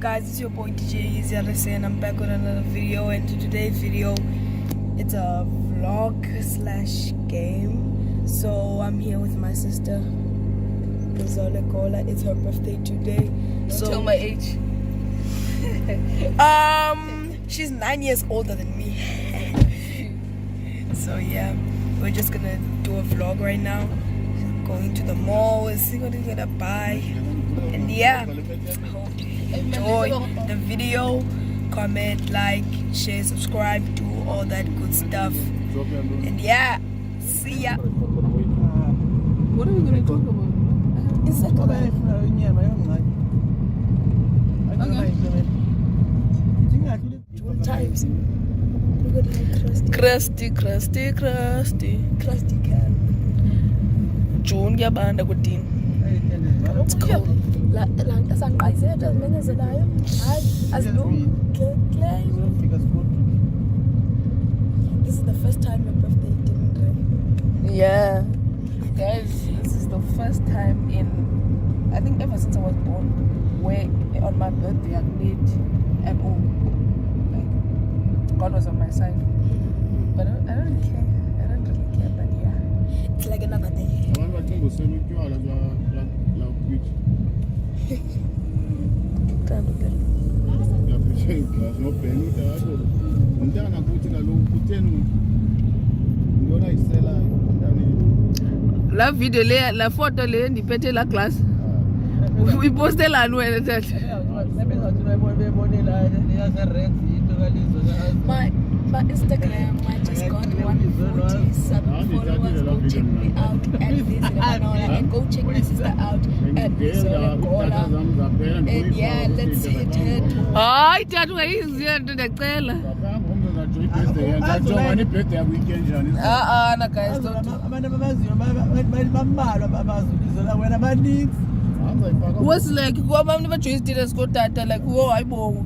guys, it's your boy DJ Easy RSA and I'm back with another video, and today's video it's a vlog / game. So I'm here with my sister Zola Kola. It's her birthday today. Don't tell my age. She's 9 years older than me. So yeah, we're just gonna do a vlog right now. Going to the mall, we'll see what we're gonna buy. And yeah, I hope you enjoy the video. Comment, like, share, subscribe, do all that good stuff. And yeah, see ya. What are we gonna talk about? Times. Look at how crusty can. June yabanda kudini. It's cold. This is the first time your birthday didn't rain. Yeah. Guys, this is the first time in, I think ever since I was born, where on my birthday I did at all. Like, God was on my side. But I don't care. I don't really care, but yeah. It's like another day. La video le, la photo le ndiphethe la glass. Uyiposte la wena tata. My Instagram, I just got 147 followers. Go check me out at Lizzie and go check my sister out at Lizzie. And yeah, let's hit it. Hayi tata ungayizia nto ndacela. Na guys, don't. What's like kuba abantu bajoyisitile sikotata like wo hayibo.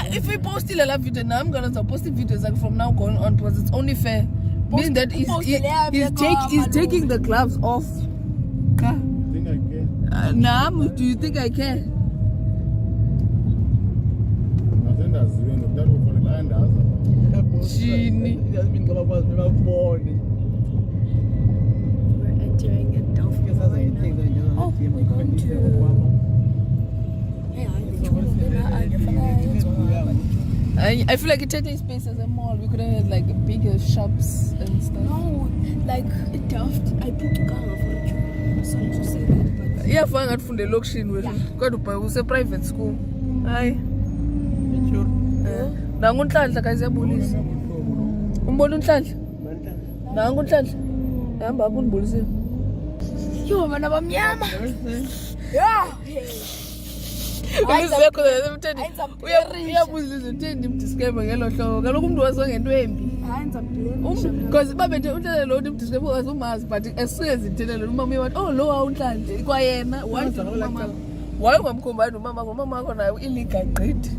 If we post a video now, I'm gonna post videos like from now going on because it's only fair. Meaning that he's taking the gloves off. Nam, do you think I care? Genie. We're entering a Dolphin right now. Oh, we're going to. I feel like it taking space as a mall. We could have had like bigger shops and stuff. No, like it Delft. I booked a car for you. Sorry to say that, but yeah, fine. I'd find a location with got to buy. Was a private school. Aye. Nangu unhlanhla guys yabulisa. Umbona unhlanhla? Nangu unhlanhla. Hamba akundibulise. Yo, bana bamnyama. Yeah. Uyizekho emtheni. Uyabuza izinto imdisclaimer ngelo hlobo. Kaloku umuntu wasongento embi. Hayi ngizablame. Because babethe unhlanhla lo imdisclaimer azumazi but esiyezi ithele lo umama uyathi oh lo awunhlanhla kwayena wathi umama. Why ungamkhomba umama ngomama wakho nayo illegal gqidi.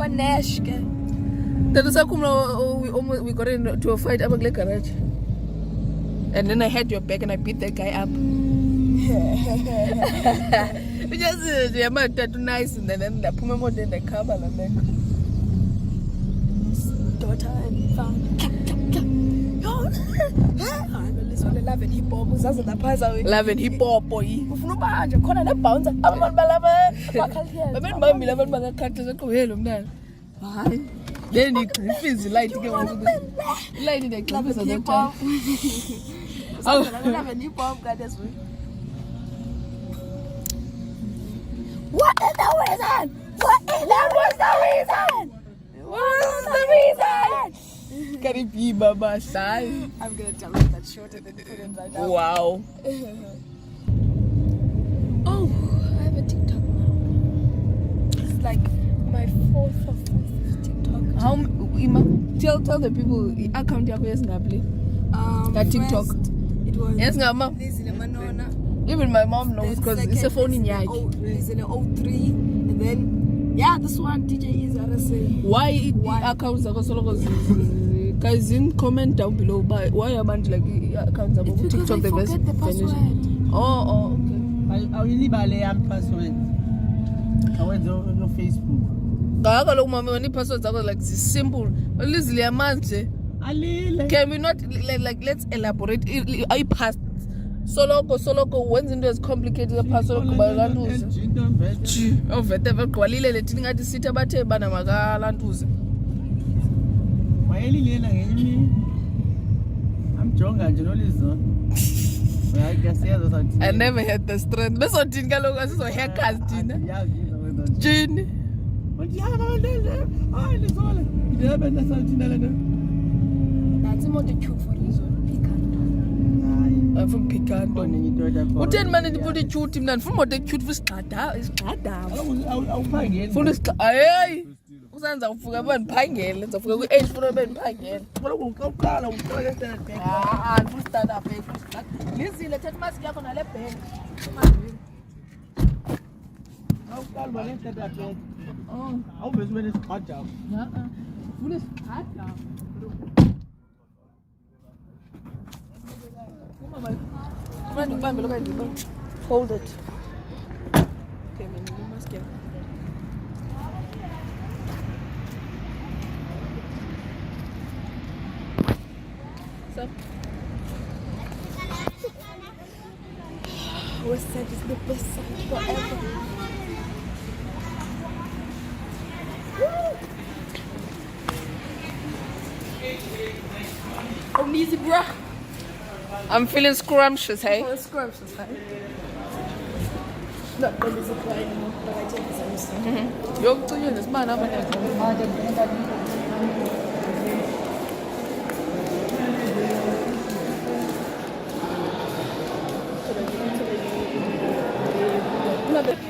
Nash. We got into a fight up at the garage. And then I had your back and I beat that guy up. Just yeah, man, that nice and then I put my mother in the car and then daughter and love and hip hop usazilaphaza love and hip hop boy ufuna ubanje khona ne bouncer abantu balaba bakhalithela abantu bami labantu bangakhathaza qohelo mntana hayi then igriffies light ke ngoku light in the clubs of the time love and hip hop got this. What is the reason? Can it be Baba Sai? I'm gonna tell her that short and then put it right now. Wow. Oh, I have a TikTok now. It's like my fourth or fifth TikTok. How? Tell the people account yako yesingapli. That TikTok. It was yesingama. Even my mom knows because it's a phone in yaki. It's in 03 and then yeah, this one DJ is RSA. Why accounts are so Guys, comment down below why abantu like accounts about TikTok the best password. Oh, okay. I'll leave my password. I went on Facebook. Ngaka lo mama wani passwords zakho like simple. Lizily amanje. Alile. Can we not like let's elaborate? I passed. Soloko when into as complicated password kuba lantuze. Ovete vegqwalile lethi ngathi sithi abathe bana maka lantuze. Wayelilena ngenye. Amjonga nje nolizona. I never had the strength. Bese uthini kaloku asizo hackers thina. Jini. That's more the cute for Lizona. I'm from Picanto. Utheni manje ndifuthi cute mina ndifuna imoto cute fusiqada isiqada. Funa isiqada. Hey. Usenza ufuka abantu ndiphangele. Ndizofuka ku age funa bendiphangele. Kodwa uqala uqala standard bank. Full standard bank. Lizile thatha mask yakho nale bank. Awuqala bale standard bank. Oh. Awuvezi wena isiqada. Funa isiqada. Hold it. Okay, man, you must get. So, West Side is the best side forever. Oh, easy, bruh. I'm feeling scrumptious, hey? Scrumptious, hey? Not going to be supply anymore, but I take this everything. Yok tuyo this man up there.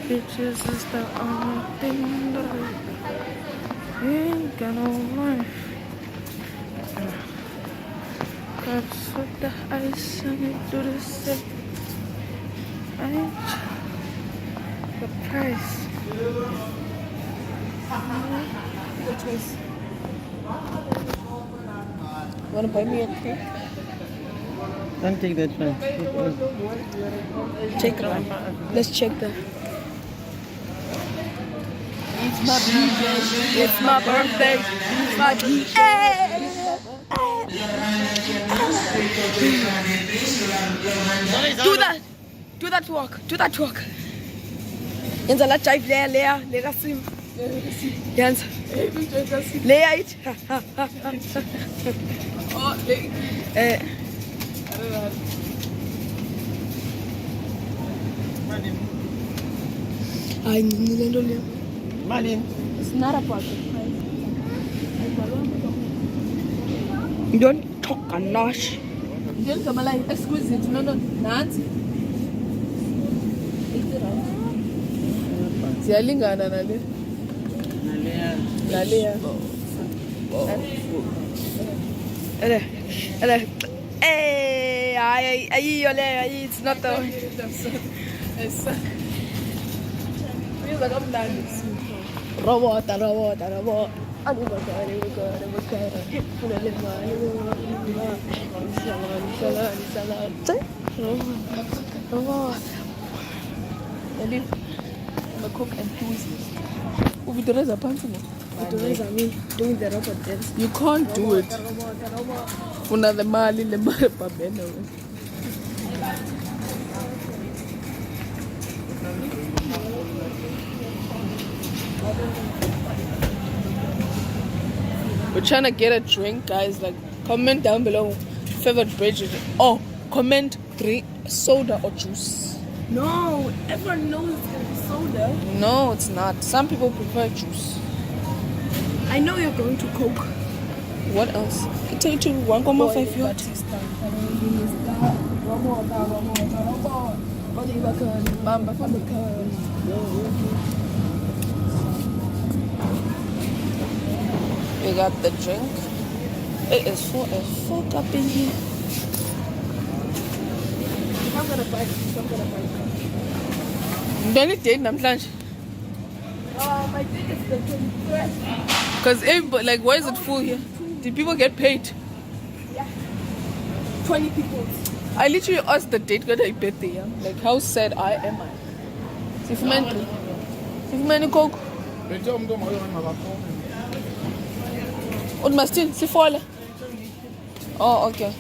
Bitches is the only thing that I ain't got no life. Cups with the ice and you do the sip. Ain't the price. Which was Wanna buy me a cake? Don't take that one. check it out. Let's check that. It's my birthday. It's my birthday. It's my Do that walk. Do that walk. Yenza la jive Leia Kasim. Yenza. Leia it. Oh, like, Ay, nilendo le. Malin. It's not about the price. You don't talk a nosh. don't come like exquisite. No, Nancy. Siyalingana nale. Nale. Hey, it's not the. Feels like I'm done. Robot. I'm a cook enthusiast. Uvidoreza pansi mo. Me doing the robot dance. You can't do it. Una le mali pa bena. We're trying to get a drink, guys. Like, comment down below favorite beverage. Oh, comment drink soda or juice. No, everyone knows it's gonna be soda. No, it's not. Some people prefer juice. I know you're going to Coke. What else? I tell you to 1.5 yacht. We got the drink. It is full as fuck up in here. I'm gonna buy it. Then it did, I'm lunch. My thing is the 21st. Because everybody, like, why is it full here? Did people get paid? Yeah. 20 people. I literally asked the date when I birthday. Yeah? Like, how sad am I? Sifumani coke. What must you fall? Oh, okay.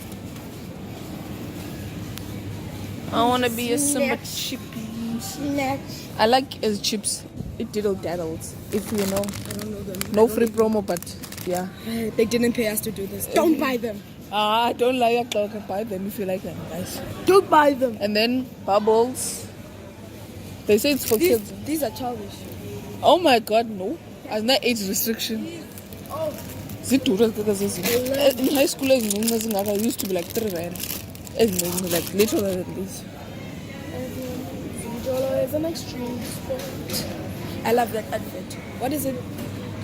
I wanna be a Simba chippy. Snacks. I like as chips. It diddle daddles. If you know. I don't know them. No free promo, but yeah. They didn't pay us to do this. Don't buy them. Don't lie. I can buy them if you like them, guys. Don't buy them. And then bubbles. They say it's for kids. These are childish. Oh my god, no. There's no age restriction. Oh. In high school, I used to be like 3 rand. Like literally at least. It's an extreme sport. I love that advert. What is it?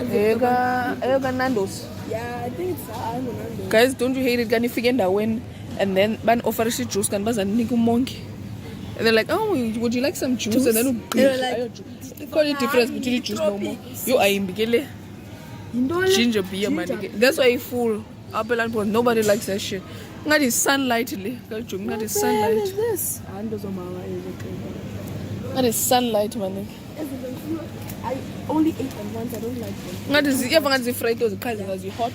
Yoga Nando's. Yeah, I think it's Nando's. Guys, don't you hate it? Can you figure that when and then ban offer she juice can buzz and monkey. And they're like, oh, would you like some juice? And then they're like, call it difference between juice no more. You are in bigele. Ginger beer, man. That's why you fool. Nobody likes that shit. Not the sunlight. Not the sunlight. What is this? Not the sunlight, man. I only ate them once. I don't like them. Not the ever the fried those kinds of hot.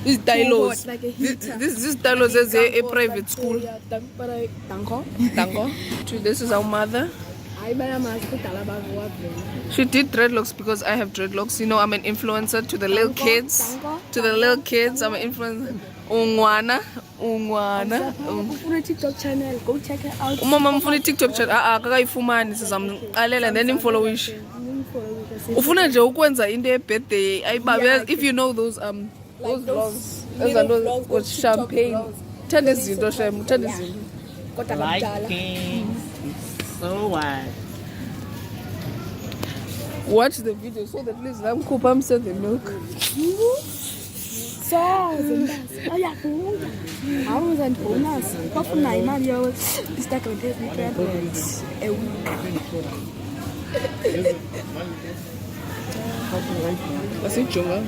These dialogues. Like a heater. This dialogue is a private school. Tango. This is our mother. She did dreadlocks because I have dreadlocks. You know, I'm an influencer to the little kids. To the little kids, I'm an influencer. Ungwana. TikTok channel. Go check it out. Mama, I'm funny TikTok channel. Kakayifumani sizamqalela and then follow wish. Ufuna nje ukwenza into ye-birthday. If you know those vlogs. Those with champagne. Thanda izinto shem. Thanda izinto. Liking. So what? Watch the video so that please I'm said the milk. So, I was on bonus. Bafuna imali yawe Instagram page a week. Asijonga.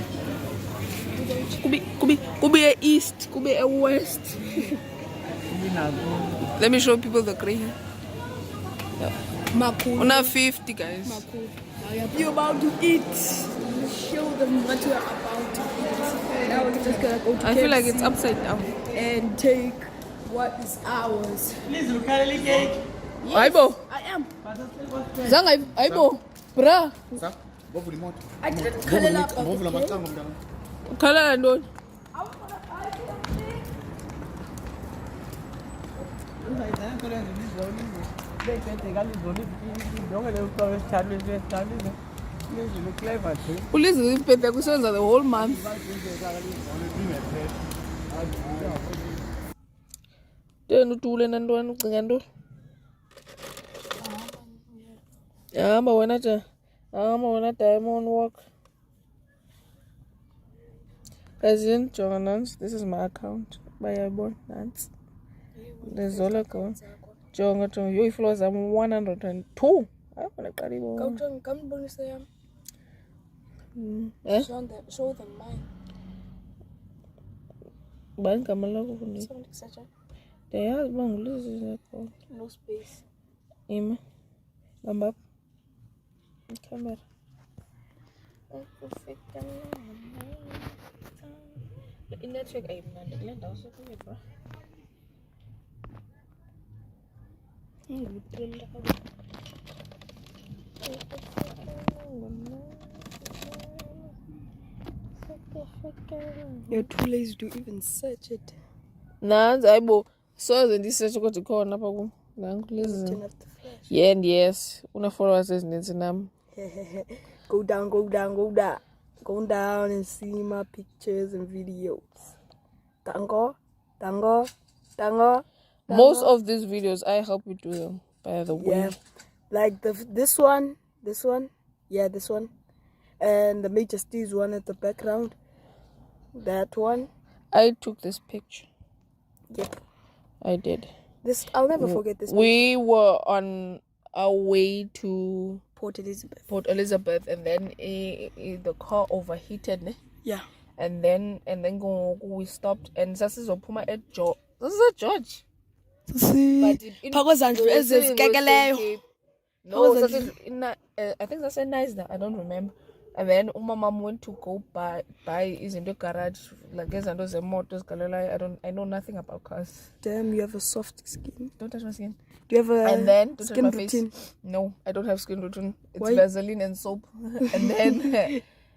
Kubi a east, kubi a west. Let me show people the grey hair. Makul. Una 50 guys. Makul. You're about to eat. Show them what you're about to eat. Now we're just gonna go to I feel like KFC it's upside down. and take what is ours. Please look at the cake. Aibo. I am. Zanga aibo. Bra. I didn't cut it up. Okay? Khala ndo. Police is paid the whole month. Then tule nandwan ngando. Ama wana diamond walk. As in Jonans, this is my account. By your born Nance. There's all account. Jonga, your floors are 102. I want to carry one. Come bonus them. Show them mine. Bang Kamala. They are bang loses no space. Emma. Come up. Camera. In that check, I'm not the land also. You're too lazy to even search it. Nah, Aibo. So then this is what you call Napago. Yeah, and yes. Una followers is Ninsinam. Go down. Go down and see my pictures and videos. Tango. Most of these videos I help you do them, by the way. Yeah. Like this one. Yeah, this one. And the Majesty's one at the background. That one. I took this picture. Yep. I did. This I'll never forget this. We were on our way to Port Elizabeth. and then the car overheated. Yeah. and then go we stopped and sasizophuma at George. This is at George. But Phakozandlu ezizikekeleyo. no, I think that's a nice. I don't remember. And then mom went to go buy izinto garage like izinto zemoto zikalela. I know nothing about cars. Damn, you have a soft skin. Don't touch my skin. Do you have a and then skin routine? No, I don't have skin routine. It's Why? Vaseline and soap.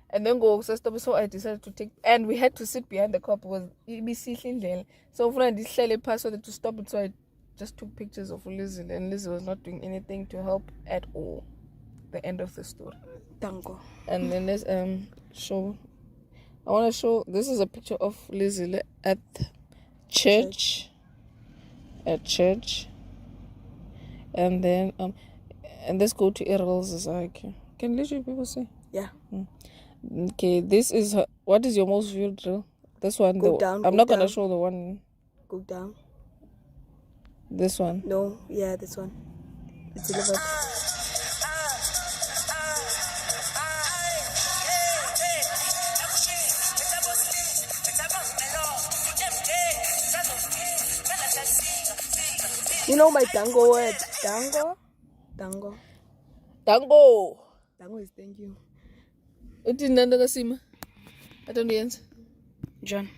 and then go so I decided to take, and we had to sit behind the car because so when I decided to stop it, so I just took pictures of Lizzie, and Lizzie was not doing anything to help at all. The end of the story. Dango. And then there's show. I want to show. This is a picture of Lizzie at church. At church. And then and let's go to Errol's. Can literally people say? Yeah. Okay, this is her. What is your most viewed reel? This one. Go down. I'm not gonna show the one. Go down. This one. No, yeah, this one. It's delivered. You know my dango word? Dango? Dango. Dango. Dango is thank you. Uthi nanda kasima. I don't know. John.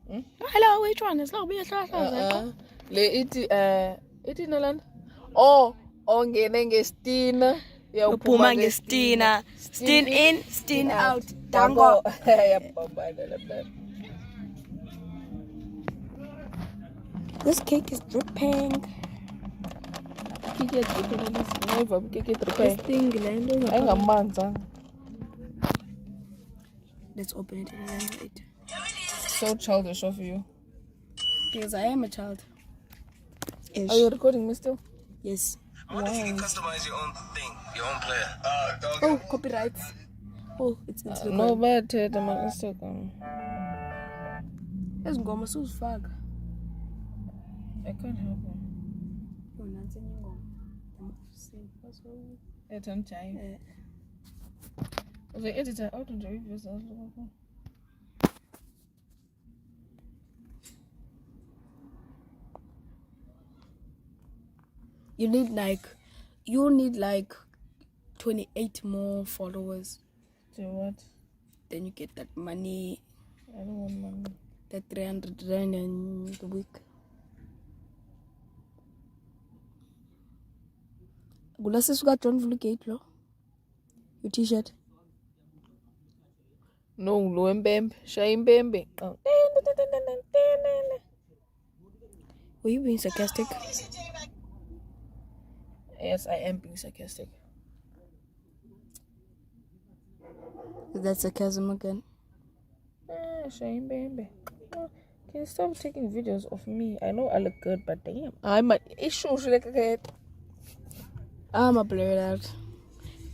Hello, which one? It's not me. Le iti nalanda. Oh, ongene ngestina. Uphuma ngestina. Stin in, stin out. Dango. This cake is dripping. This thing landing. Let's open it and wait. So childish of you. Because I am a child. Are you recording me still? Yes. What if you can customize your own thing, your own player? Oh, copyrights. Oh, it's Instagram. No, but the Instagram. There's Ngoma Fag. I can't help it. The editor out of the reviews. You need like 28 more followers. So what? Then you get that money. I don't want money. That 300 rand in the week. Glasses got John Vulgate, lo. Your t-shirt. No, Luembembe. Shaimbembe. Oh. Were you being sarcastic? Yes, I am being sarcastic. Is that sarcasm again? Shaimbembe. Can you stop taking videos of me? I know I look good, but damn. I'm an issue. I'm a blur that.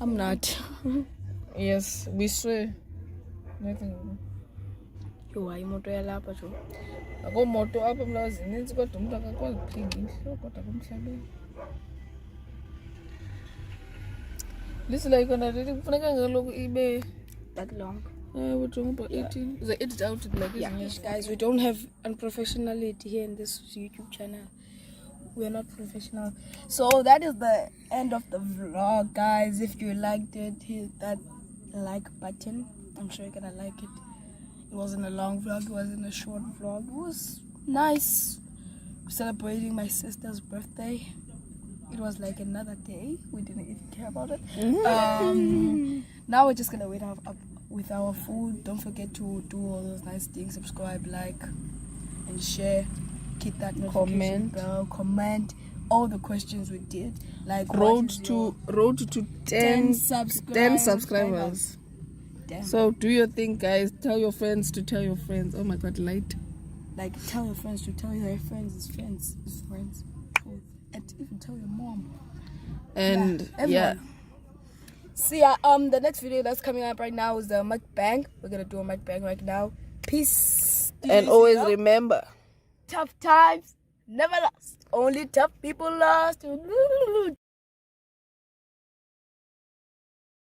I'm not. Yes, we swear. Nothing. You are moto yalapha jo. Ako moto apha emlazini inzi kodwa umuntu akakwazi ukuphinga indlu kodwa kumhlabeni. Listen, like when I did it, look ibe That long. we're talking about 18. The edit out like Yeah, guys, we don't have unprofessionality here in this YouTube channel. We're not professional. So that is the end of the vlog, guys. If you liked it, hit that like button. I'm sure you're gonna like it. It wasn't a long vlog, it wasn't a short vlog. It was nice celebrating my sister's birthday. It was like another day. We didn't even care about it. Now we're just gonna wait up with our food. Don't forget to do all those nice things. Subscribe, like, and share. Hit that notification bell. Comment all the questions we did. Like road to 10 subscribers. Damn. So do your thing, guys. Tell your friends to tell your friends. Oh my god, light. Like tell your friends to tell their friends' friends. And even tell your mom. And yeah. See ya. The next video that's coming up right now is the mukbang. We're gonna do a mukbang right now. Peace. And always remember, tough times never last. Only tough people last.